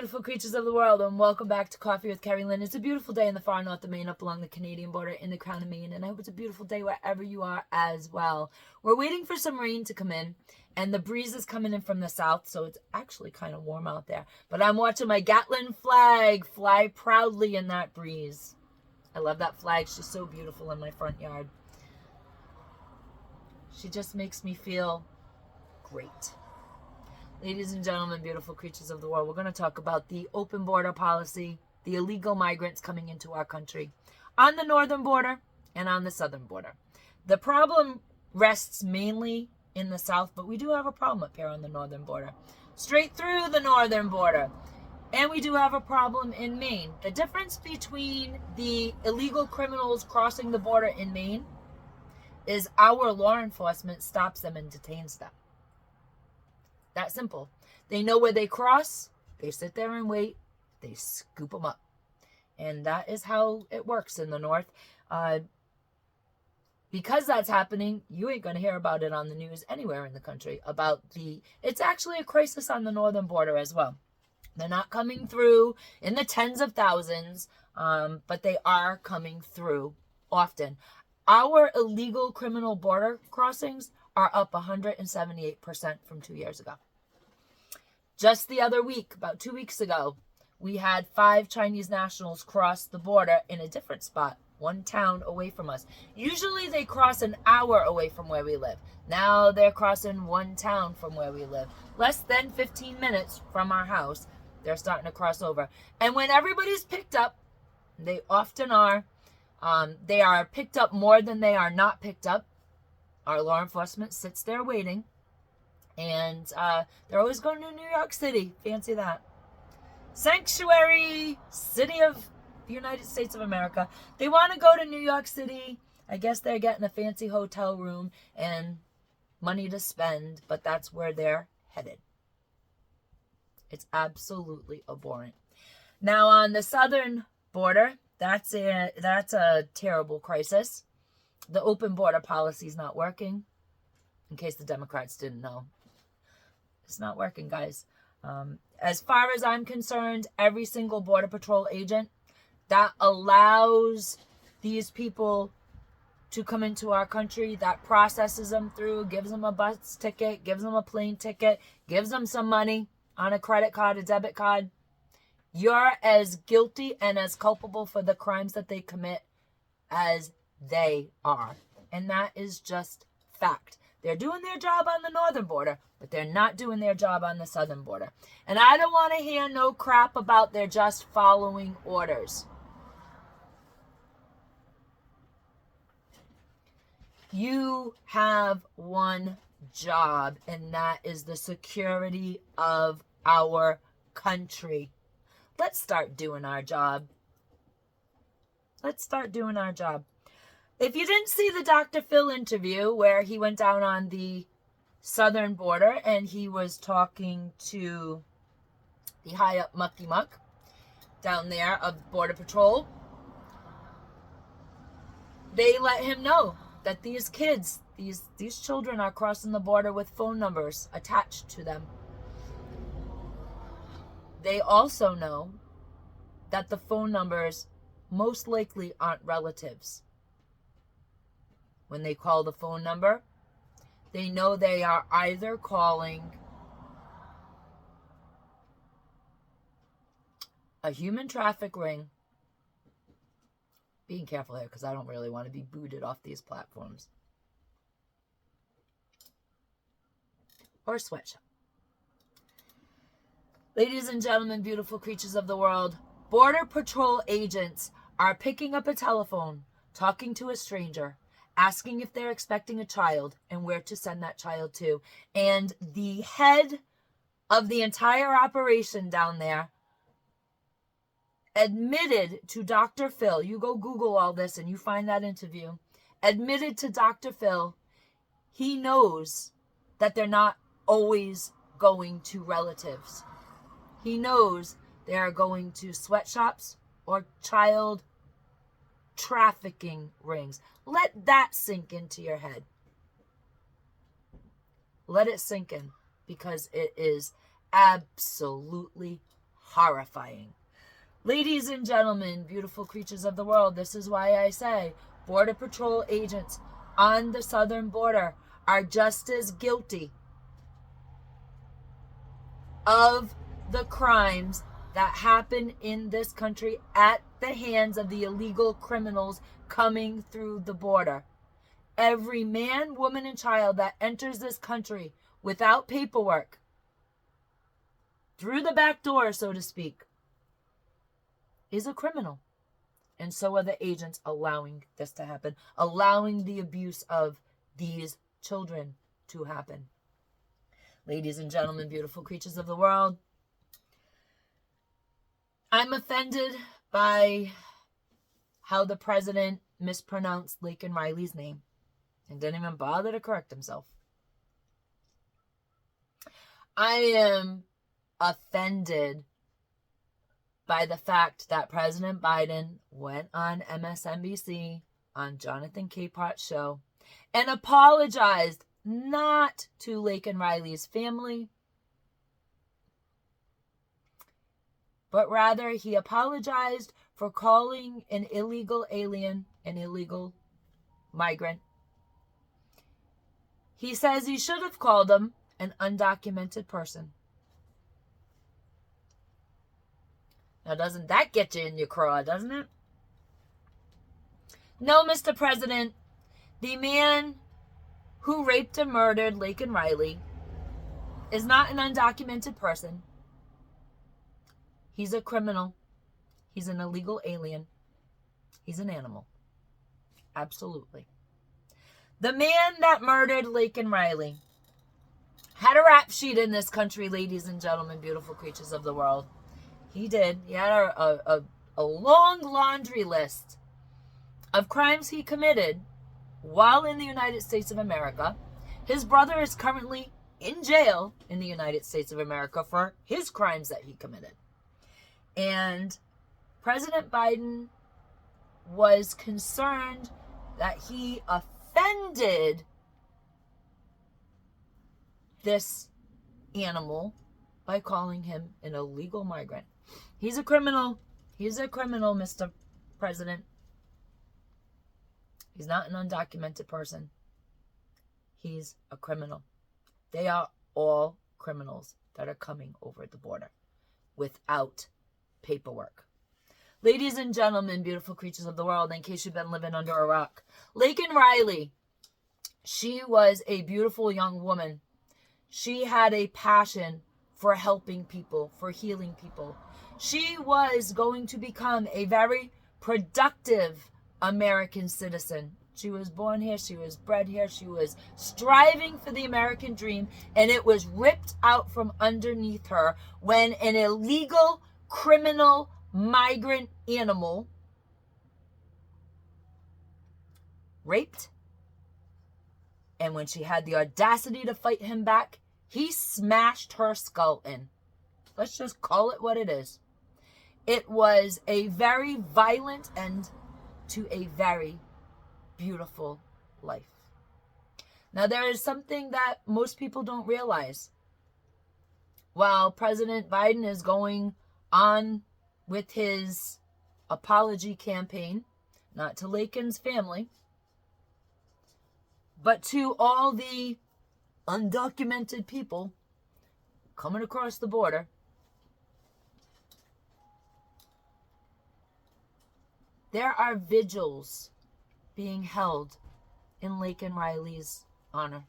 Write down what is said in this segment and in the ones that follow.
beautiful creatures of the world, and welcome back to Coffee with Kerri-Lynn. It's a beautiful day in the far north of Maine, up along the Canadian border in the Crown of Maine, and I hope it's a beautiful day wherever you are as well. We're waiting for some rain to come in, and the breeze is coming in from the south, so it's actually kind of warm out there. But I'm watching my Gatling flag fly proudly in that breeze. I love that flag. She's so beautiful in my front yard. She just makes me feel great. Ladies and gentlemen, beautiful creatures of the world, we're going to talk about the open border policy, the illegal migrants coming into our country on the northern border and on the southern border. The problem rests mainly in the south, but we do have a problem up here on the northern border, straight through the northern border. And we do have a problem in Maine. The difference between the illegal criminals crossing the border in Maine is our law enforcement stops them and detains them. That simple. They know where they cross. They sit there and wait. They scoop them up. And that is how it works in the north. Because that's happening, you ain't going to hear about it on the news anywhere in the country. It's actually a crisis on the northern border as well. They're not coming through in the tens of thousands, but they are coming through often. Our illegal criminal border crossings are up 178% from 2 years ago. Just the other week, about 2 weeks ago, we had 5 Chinese nationals cross the border in a different spot, one town away from us. Usually they cross an hour away from where we live. Now they're crossing one town from where we live. Less than 15 minutes from our house, they're starting to cross over. And when everybody's picked up, they often are, they are picked up more than they are not picked up. Our law enforcement sits there waiting, and they're always going to New York City. Fancy that. Sanctuary city of the United States of America. They want to go to New York City. I guess they're getting a fancy hotel room and money to spend, but that's where they're headed. It's absolutely abhorrent. Now, on the southern border, that's a terrible crisis. The open border policy is not working. In case the Democrats didn't know. It's not working, guys. As far as I'm concerned, every single Border Patrol agent that allows these people to come into our country, that processes them through, gives them a bus ticket, gives them a plane ticket, gives them some money on a credit card, a debit card, you're as guilty and as culpable for the crimes that they commit as they are. And that is just fact. They're doing their job on the northern border, but they're not doing their job on the southern border. And I don't want to hear no crap about they're just following orders. You have one job, and that is the security of our country. Let's start doing our job. Let's start doing our job. If you didn't see the Dr. Phil interview where he went down on the southern border and he was talking to the high up mucky muck down there of Border Patrol, they let him know that these kids, these children are crossing the border with phone numbers attached to them. They also know that the phone numbers most likely aren't relatives. When they call the phone number, they know they are either calling a human traffic ring. Being careful here because I don't really want to be booted off these platforms. Or a sweatshop. Ladies and gentlemen, beautiful creatures of the world, Border Patrol agents are picking up a telephone, talking to a stranger, asking if they're expecting a child and where to send that child to. And the head of the entire operation down there admitted to Dr. Phil, you go Google all this and you find that interview, admitted to Dr. Phil, he knows that they're not always going to relatives. He knows they are going to sweatshops or child trafficking rings. Let that sink into your head. Let it sink in, because it is absolutely horrifying. Ladies and gentlemen, beautiful creatures of the world, this is why I say Border Patrol agents on the southern border are just as guilty of the crimes that happen in this country at the hands of the illegal criminals coming through the border. Every man, woman, and child that enters this country without paperwork, through the back door, so to speak, is a criminal. And so are the agents allowing this to happen, allowing the abuse of these children to happen. Ladies and gentlemen, beautiful creatures of the world, I'm offended by how the president mispronounced Lakenrileya's name and didn't even bother to correct himself. I am offended by the fact that President Biden went on MSNBC on Jonathan Capehart's show and apologized not to Lakenrileya's family, but rather he apologized for calling an illegal alien an illegal migrant. He says he should have called him an undocumented person. Now, doesn't that get you in your craw, doesn't it? No, Mr. President, the man who raped and murdered Lakenrileya is not an undocumented person. He's a criminal. He's an illegal alien. He's an animal. Absolutely. The man that murdered Lakenrileya had a rap sheet in this country, ladies and gentlemen, beautiful creatures of the world. He did. He had a long laundry list of crimes he committed while in the United States of America. His brother is currently in jail in the United States of America for his crimes that he committed. And President Biden was concerned that he offended this animal by calling him an illegal migrant. He's a criminal. He's a criminal, Mr. President. He's not an undocumented person. He's a criminal. They are all criminals that are coming over the border without paperwork. Ladies and gentlemen, beautiful creatures of the world, in case you've been living under a rock, Lakenrileya, she was a beautiful young woman. She had a passion for helping people, for healing people. She was going to become a very productive American citizen. She was born here. She was bred here. She was striving for the American dream, and it was ripped out from underneath her when an illegal, criminal, migrant animal raped. And when she had the audacity to fight him back, he smashed her skull in. Let's just call it what it is. It was a very violent end to a very beautiful life. Now, there is something that most people don't realize. While President Biden is going on with his apology campaign, not to Laken's family, but to all the undocumented people coming across the border, there are vigils being held in Lakenrileya's honor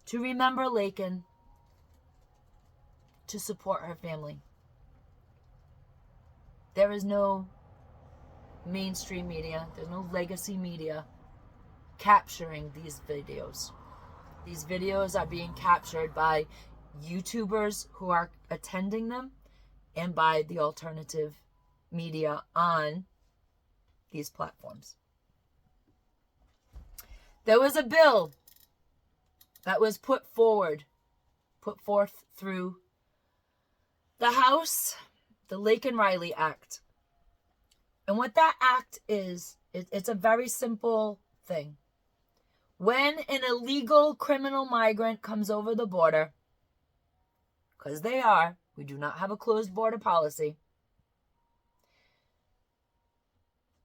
to remember Laken, to support her family. There is no mainstream media, there's no legacy media capturing these videos. These videos are being captured by YouTubers who are attending them and by the alternative media on these platforms. There was a bill that was put forth through the House, the Lakenrileyact. And what that act is, it's a very simple thing. When an illegal criminal migrant comes over the border, because they are, We do not have a closed border policy.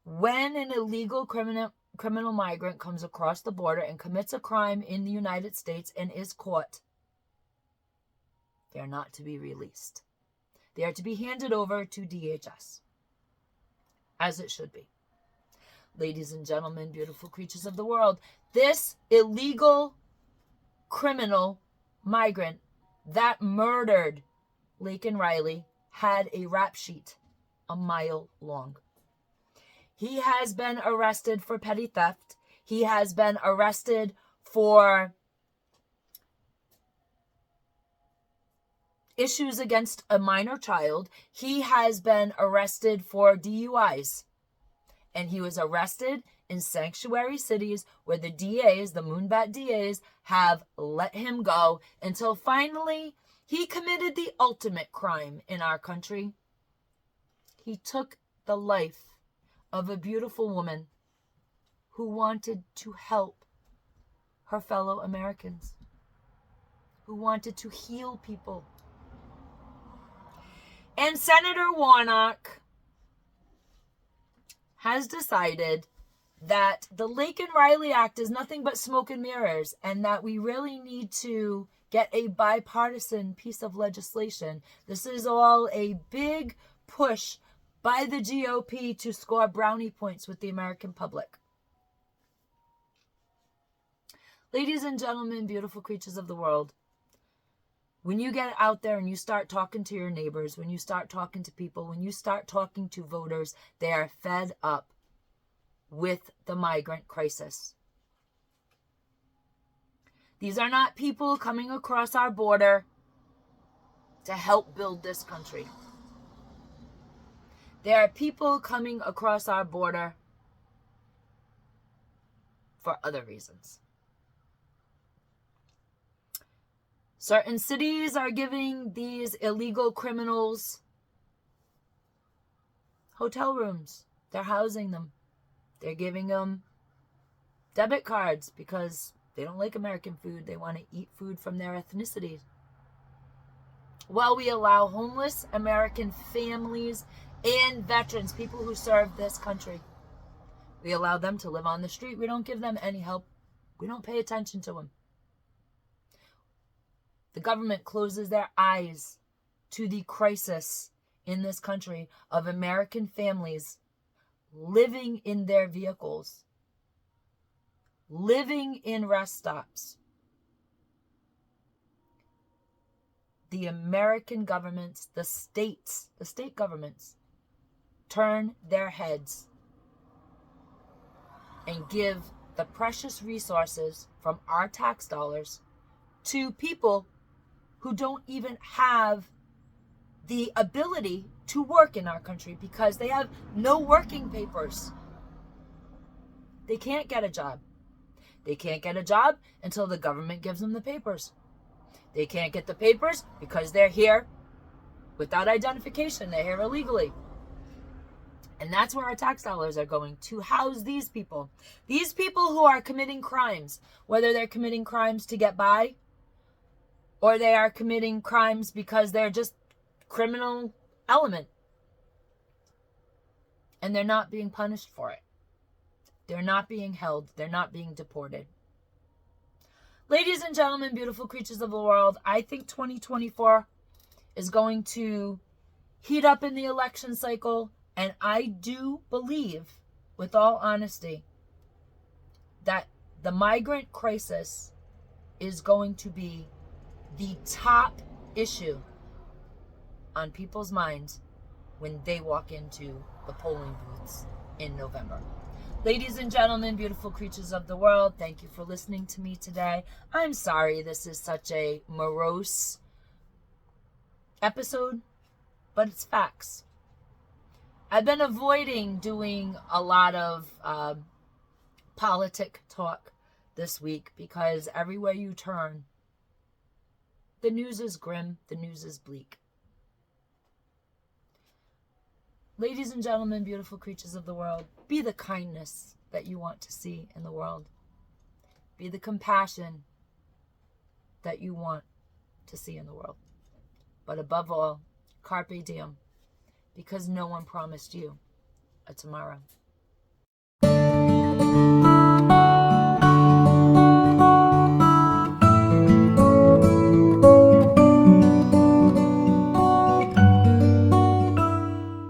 When an illegal criminal migrant comes across the border and commits a crime in the United States and is caught, they are not to be released. They are to be handed over to DHS, as it should be. Ladies and gentlemen, beautiful creatures of the world, this illegal criminal migrant that murdered Lakenrileyact had a rap sheet a mile long. He has been arrested for petty theft. He has been arrested for issues against a minor child. He has been arrested for DUIs. And he was arrested in sanctuary cities where the DAs, the Moonbat DAs, have let him go until finally he committed the ultimate crime in our country. He took the life of a beautiful woman who wanted to help her fellow Americans, who wanted to heal people. And Senator Warnock has decided that the Lakenrileyact is nothing but smoke and mirrors, and that we really need to get a bipartisan piece of legislation. This is all a big push by the GOP to score brownie points with the American public. Ladies and gentlemen, beautiful creatures of the world, when you get out there and you start talking to your neighbors, when you start talking to people, when you start talking to voters, they are fed up with the migrant crisis. These are not people coming across our border to help build this country. There are people coming across our border for other reasons. Certain cities are giving these illegal criminals hotel rooms. They're housing them. They're giving them debit cards because they don't like American food. They want to eat food from their ethnicity. While we allow homeless American families and veterans, people who serve this country, we allow them to live on the street. We don't give them any help. We don't pay attention to them. The government closes their eyes to the crisis in this country of American families living in their vehicles, living in rest stops. The American governments, the state governments, turn their heads and give the precious resources from our tax dollars to people who don't even have the ability to work in our country because they have no working papers. They can't get a job. They can't get a job until the government gives them the papers. They can't get the papers because they're here without identification. They're here illegally. And that's where our tax dollars are going, to house these people. These people who are committing crimes, whether they're committing crimes to get by, or they are committing crimes because they're just criminal element. And they're not being punished for it. They're not being held. They're not being deported. Ladies and gentlemen, beautiful creatures of the world, I think 2024 is going to heat up in the election cycle. And I do believe, with all honesty, that the migrant crisis is going to be the top issue on people's minds when they walk into the polling booths in November. Ladies and gentlemen, beautiful creatures of the world, thank you for listening to me today. I'm sorry this is such a morose episode, but it's facts. I've been avoiding doing a lot of politic talk this week because everywhere you turn, the news is grim, the news is bleak. Ladies and gentlemen, beautiful creatures of the world, be the kindness that you want to see in the world. Be the compassion that you want to see in the world. But above all, carpe diem, because no one promised you a tomorrow.